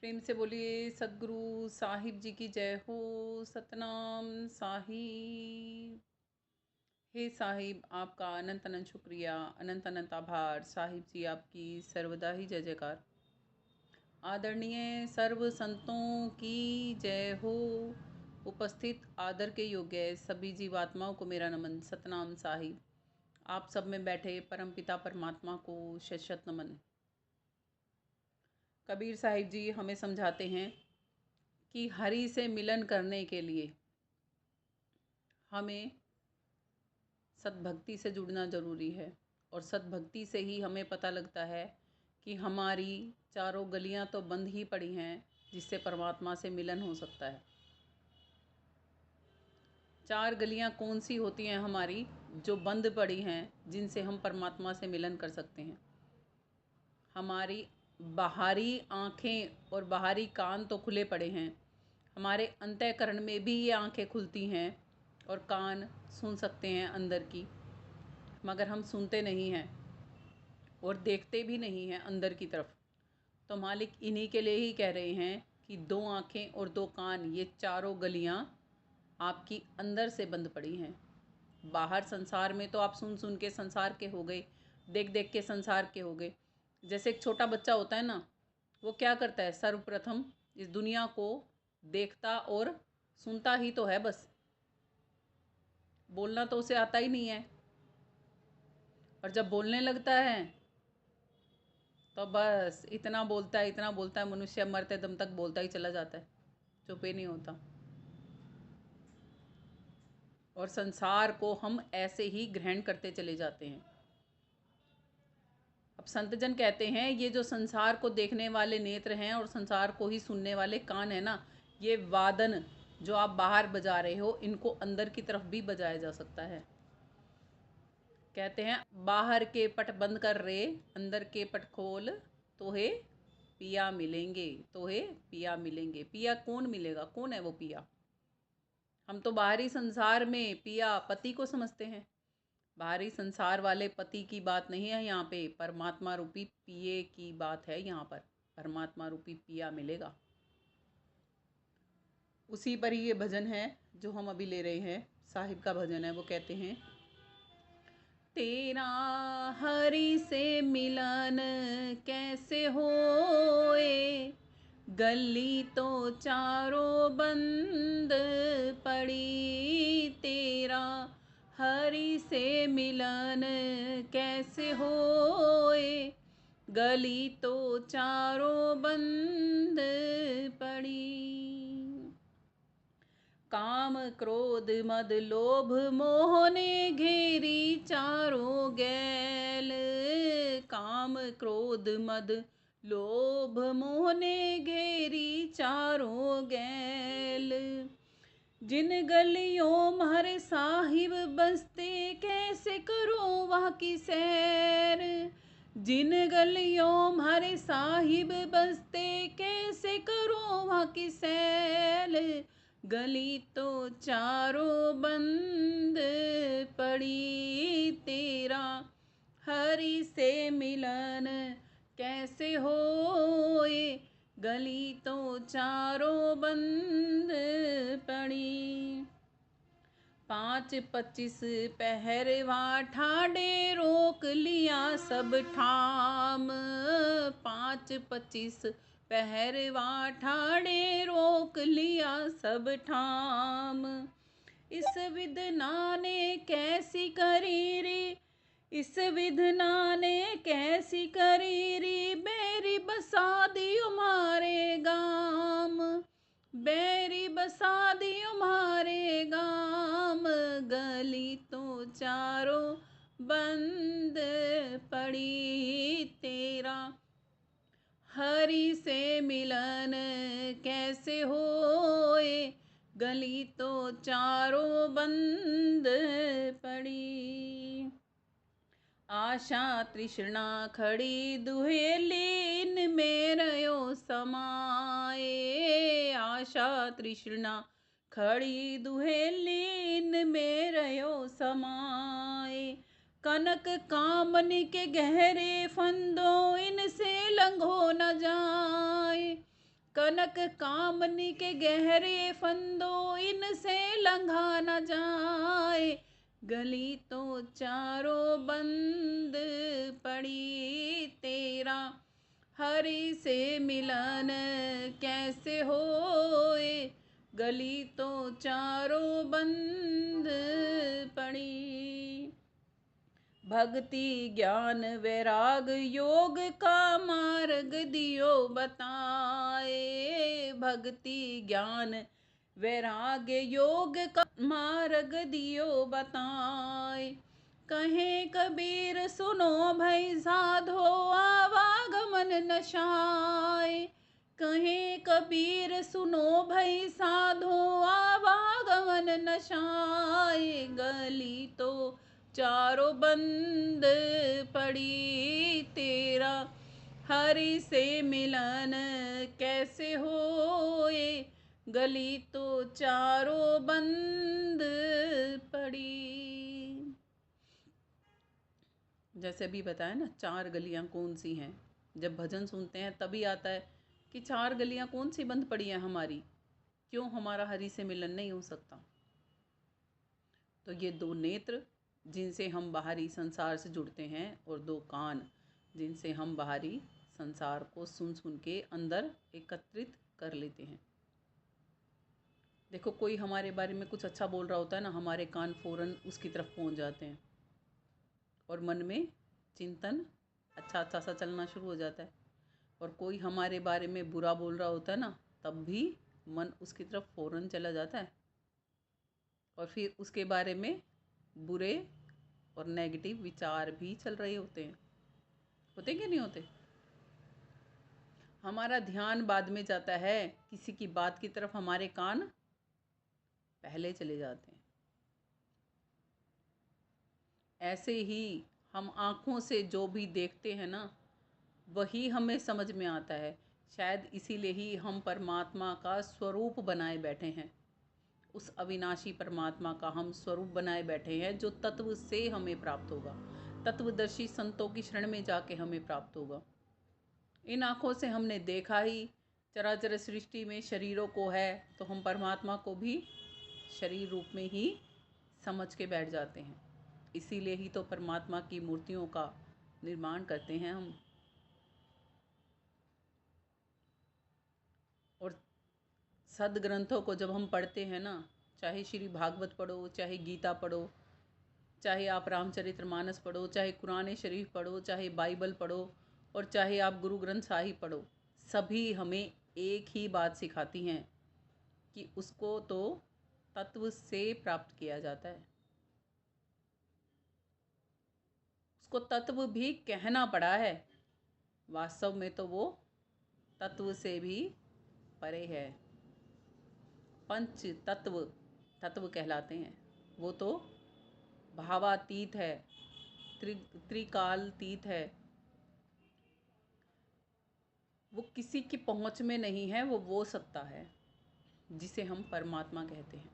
प्रेम से बोलिए सदगुरु साहिब जी की जय हो। सतनाम साहिब। हे साहिब, आपका अनंत अनंत शुक्रिया, अनंत अनंत आभार। साहिब जी आपकी सर्वदा ही जय जयकार। आदरणीय सर्व संतों की जय हो। उपस्थित आदर के योग्य सभी जीवात्माओं को मेरा नमन। सतनाम साहिब। आप सब में बैठे परमपिता परमात्मा को शत शत नमन। कबीर साहिब जी हमें समझाते हैं कि हरि से मिलन करने के लिए हमें सद्भक्ति से जुड़ना ज़रूरी है, और सद्भक्ति से ही हमें पता लगता है कि हमारी चारों गलियां तो बंद ही पड़ी हैं जिससे परमात्मा से मिलन हो सकता है। चार गलियां कौन सी होती हैं हमारी जो बंद पड़ी हैं, जिनसे हम परमात्मा से मिलन कर सकते हैं? हमारी बाहरी आँखें और बाहरी कान तो खुले पड़े हैं, हमारे अंतःकरण में भी ये आँखें खुलती हैं और कान सुन सकते हैं अंदर की, मगर हम सुनते नहीं हैं और देखते भी नहीं हैं अंदर की तरफ। तो मालिक इन्हीं के लिए ही कह रहे हैं कि दो आँखें और दो कान, ये चारों गलियाँ आपकी अंदर से बंद पड़ी हैं। बाहर संसार में तो आप सुन सुन के संसार के हो गए, देख देख के संसार के हो गए। जैसे एक छोटा बच्चा होता है ना, वो क्या करता है? सर्वप्रथम इस दुनिया को देखता और सुनता ही तो है, बस बोलना तो उसे आता ही नहीं है। और जब बोलने लगता है तो बस इतना बोलता है, मनुष्य मरते दम तक बोलता ही चला जाता है, चुप ही नहीं होता। और संसार को हम ऐसे ही ग्रहण करते चले जाते हैं। अब संतजन कहते हैं ये जो संसार को देखने वाले नेत्र हैं और संसार को ही सुनने वाले कान है ना, ये वादन जो आप बाहर बजा रहे हो, इनको अंदर की तरफ भी बजाया जा सकता है। कहते हैं बाहर के पट बंद कर रे, अंदर के पट खोल, तोहे पिया मिलेंगे, तोहे पिया मिलेंगे। पिया कौन मिलेगा? कौन है वो पिया? हम तो बाहरी संसार में पिया पति को समझते हैं। बाहरी संसार वाले पति की बात नहीं है यहाँ पे, परमात्मा रूपी पिए की बात है। यहाँ पर परमात्मा रूपी पिया मिलेगा। उसी पर ही ये भजन है जो हम अभी ले रहे हैं, साहिब का भजन है। वो कहते हैं तेरा हरि से मिलन कैसे होए, गली तो चारों बंद पड़ी। तेरा हरि से मिलन कैसे होए, गली तो चारों बंद पड़ी। काम क्रोध मद लोभ मोह ने घेरी चारों गैल। काम क्रोध मद लोभ मोह ने घेरी चारों गैल। जिन गलियों म्हारे साहिब बसते, कैसे करो वहाँ की सैर। जिन गलियों म्हारे साहिब बसते, कैसे करो वहाँ की सैर। गली तो चारों बंद पड़ी। तेरा हरि से मिलन कैसे होए, गली तो चारों बंद पड़ी। 5-25 पहरवा ठाडे रोक लिया सब ठाम। 5-25 पहरवा ठाडे रोक लिया सब ठाम। इस विधना ने कैसी करी रे, इस विधना ने कैसी करी री। बैरी बसा दियो मारे गाम, बैरी बसा दियो मारे गाम। गली तो चारों बंद पड़ी। तेरा हरि से मिलन कैसे होए, गली तो चारों बंद पड़ी। आशा तृष्णा खड़ी दुहेली, इनमें रयो समाए। आशा तृष्णा खड़ी दुहेली, इनमें रयो समाए। कनक कामनी के गहरे फंदों, इनसे लंघो न जाए। कनक कामनी के गहरे फंदों इनसे लंघा न जाए। गली तो चारों बंद पड़ी, तेरा हरि से मिलन कैसे होए। गली तो चारों बंद पड़ी। भक्ति ज्ञान वैराग योग का मार्ग दियो बताए। भक्ति ज्ञान वैराग योग का मार्ग दियो बताए। कहे कबीर सुनो भई साधो आवागमन नशाए। कहे कबीर सुनो भई साधो आवागमन नशाए। गली तो चारों बंद पड़ी, तेरा हरि से मिलन कैसे होए। गली तो चारों बंद पड़ी। जैसे अभी बताया ना, 4 गलियां कौन सी हैं। जब भजन सुनते हैं तभी आता है कि 4 गलियां कौन सी बंद पड़ी हैं हमारी, क्यों हमारा हरि से मिलन नहीं हो सकता। तो ये 2 नेत्र जिनसे हम बाहरी संसार से जुड़ते हैं, और 2 कान जिनसे हम बाहरी संसार को सुन सुन के अंदर एकत्रित कर लेते हैं। देखो, कोई हमारे बारे में कुछ अच्छा बोल रहा होता है ना, हमारे कान फौरन उसकी तरफ पहुंच जाते हैं और मन में चिंतन अच्छा अच्छा सा चलना शुरू हो जाता है। और कोई हमारे बारे में बुरा बोल रहा होता है ना, तब भी मन उसकी तरफ फौरन चला जाता है और फिर उसके बारे में बुरे और नेगेटिव विचार भी चल रहे होते हैं। होते कि नहीं होते? हमारा ध्यान बाद में जाता है, किसी की बात की तरफ हमारे कान पहले चले जाते हैं। ऐसे ही हम आँखों से जो भी देखते हैं ना, वही हमें समझ में आता है। शायद इसीलिए ही हम परमात्मा का स्वरूप बनाए बैठे हैं। उस अविनाशी परमात्मा का हम स्वरूप बनाए बैठे हैं, जो तत्व से हमें प्राप्त होगा, तत्वदर्शी संतों की शरण में जाके हमें प्राप्त होगा। इन आँखों से हमने देखा ही चराचर सृष्टि में शरीरों को है, तो हम परमात्मा को भी शरीर रूप में ही समझ के बैठ जाते हैं। इसीलिए ही तो परमात्मा की मूर्तियों का निर्माण करते हैं हम। और सदग्रंथों को जब हम पढ़ते हैं ना, चाहे श्री भागवत पढ़ो, चाहे गीता पढ़ो, चाहे आप रामचरितमानस पढ़ो, चाहे कुरान शरीफ पढ़ो, चाहे बाइबल पढ़ो, और चाहे आप गुरु ग्रंथ साहिब पढ़ो, सभी हमें एक ही बात सिखाती हैं कि उसको तो तत्व से प्राप्त किया जाता है। उसको तत्व भी कहना पड़ा है, वास्तव में तो वो तत्व से भी परे है। पंच तत्व तत्व कहलाते हैं। वो तो भावातीत है, त्रिकालातीत है। वो किसी की पहुंच में नहीं है। वो सत्ता है जिसे हम परमात्मा कहते हैं।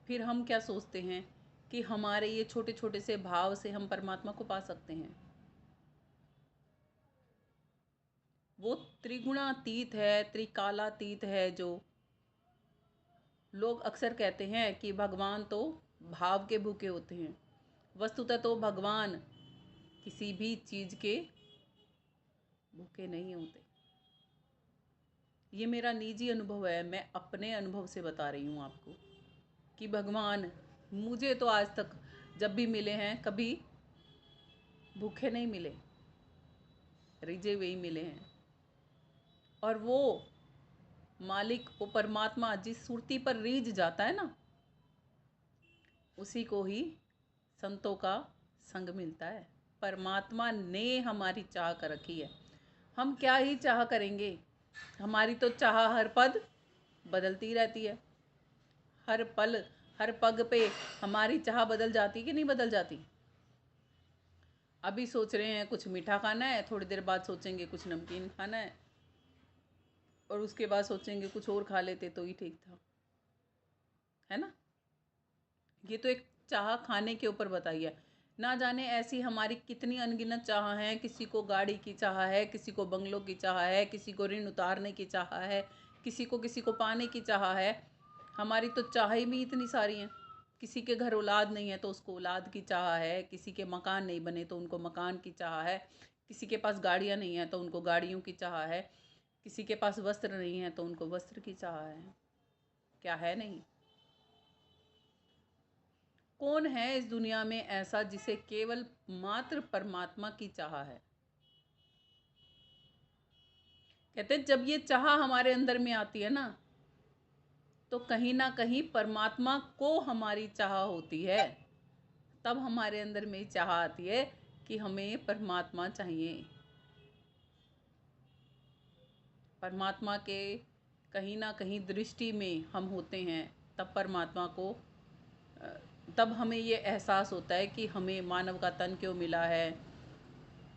फिर हम क्या सोचते हैं कि हमारे ये छोटे छोटे से भाव से हम परमात्मा को पा सकते हैं। वो त्रिगुणातीत है, त्रिकालातीत है। जो लोग अक्सर कहते हैं कि भगवान तो भाव के भूखे होते हैं, वस्तुतः तो भगवान किसी भी चीज़ के भूखे नहीं होते। ये मेरा निजी अनुभव है, मैं अपने अनुभव से बता रही हूँ आपको कि भगवान मुझे तो आज तक जब भी मिले हैं, कभी भूखे नहीं मिले, रिझे हुए ही मिले हैं। और वो मालिक, वो परमात्मा जिस सुरती पर रीझ जाता है ना, उसी को ही संतों का संग मिलता है। परमात्मा ने हमारी चाह कर रखी है। हम क्या ही चाह करेंगे, हमारी तो चाह हर पद बदलती रहती है। हर पल हर पग पे हमारी चाह बदल जाती कि नहीं बदल जाती। अभी सोच रहे हैं कुछ मीठा खाना है, थोड़ी देर बाद सोचेंगे कुछ नमकीन खाना है, और उसके बाद सोचेंगे कुछ और खा लेते तो ही ठीक था, है ना। ये तो एक चाह खाने के ऊपर बताइए। ना जाने ऐसी हमारी कितनी अनगिनत चाह हैं। किसी को गाड़ी की चाह है, किसी को बंगलों की चाह है, किसी को ऋण उतारने की चाह है, किसी को पाने की चाह है। हमारी तो चाहें भी इतनी सारी हैं। किसी के घर औलाद नहीं है तो उसको औलाद की चाह है, किसी के मकान नहीं बने तो उनको मकान की चाह है, किसी के पास गाड़ियाँ नहीं हैं तो उनको गाड़ियों की चाह है, किसी के पास वस्त्र नहीं है तो उनको वस्त्र की चाह है। क्या है नहीं? कौन है इस दुनिया में ऐसा जिसे केवल मात्र परमात्मा की चाह है? कहते हैं जब ये चाह हमारे अंदर में आती है तो कहीं ना कहीं परमात्मा को हमारी चाह होती है। तब हमारे अंदर में चाह आती है कि हमें परमात्मा चाहिए। परमात्मा के कहीं ना कहीं दृष्टि में हम होते हैं। तब परमात्मा को तब हमें ये एहसास होता है कि हमें मानव का तन क्यों मिला है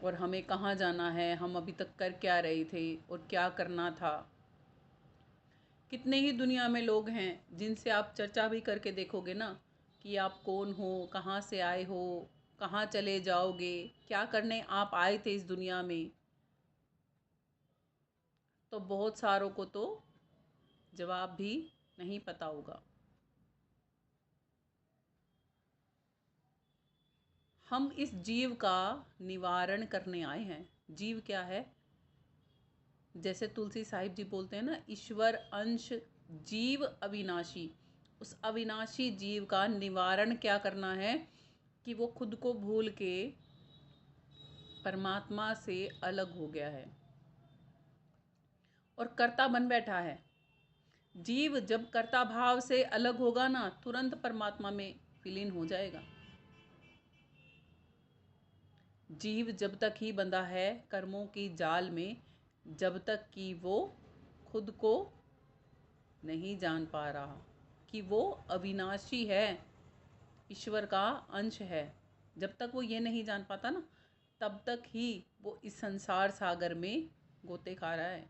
और हमें कहाँ जाना है, हम अभी तक कर क्या रहे थे और क्या करना था। कितने ही दुनिया में लोग हैं जिनसे आप चर्चा भी करके देखोगे कि आप कौन हो, कहाँ से आए हो, कहाँ चले जाओगे, क्या करने आप आए थे इस दुनिया में, तो बहुत सारों को तो जवाब भी नहीं पता होगा। हम इस जीव का निवारण करने आए हैं। जीव क्या है? जैसे तुलसी साहिब जी बोलते हैं ईश्वर अंश जीव अविनाशी। उस अविनाशी जीव का निवारण क्या करना है कि वो खुद को भूल के परमात्मा से अलग हो गया है और कर्ता बन बैठा है। जीव जब कर्ता भाव से अलग होगा तुरंत परमात्मा में विलीन हो जाएगा। जीव जब तक ही बंधा है कर्मों की जाल में, जब तक कि वो खुद को नहीं जान पा रहा कि वो अविनाशी है, ईश्वर का अंश है। जब तक वो ये नहीं जान पाता तब तक ही वो इस संसार सागर में गोते खा रहा है।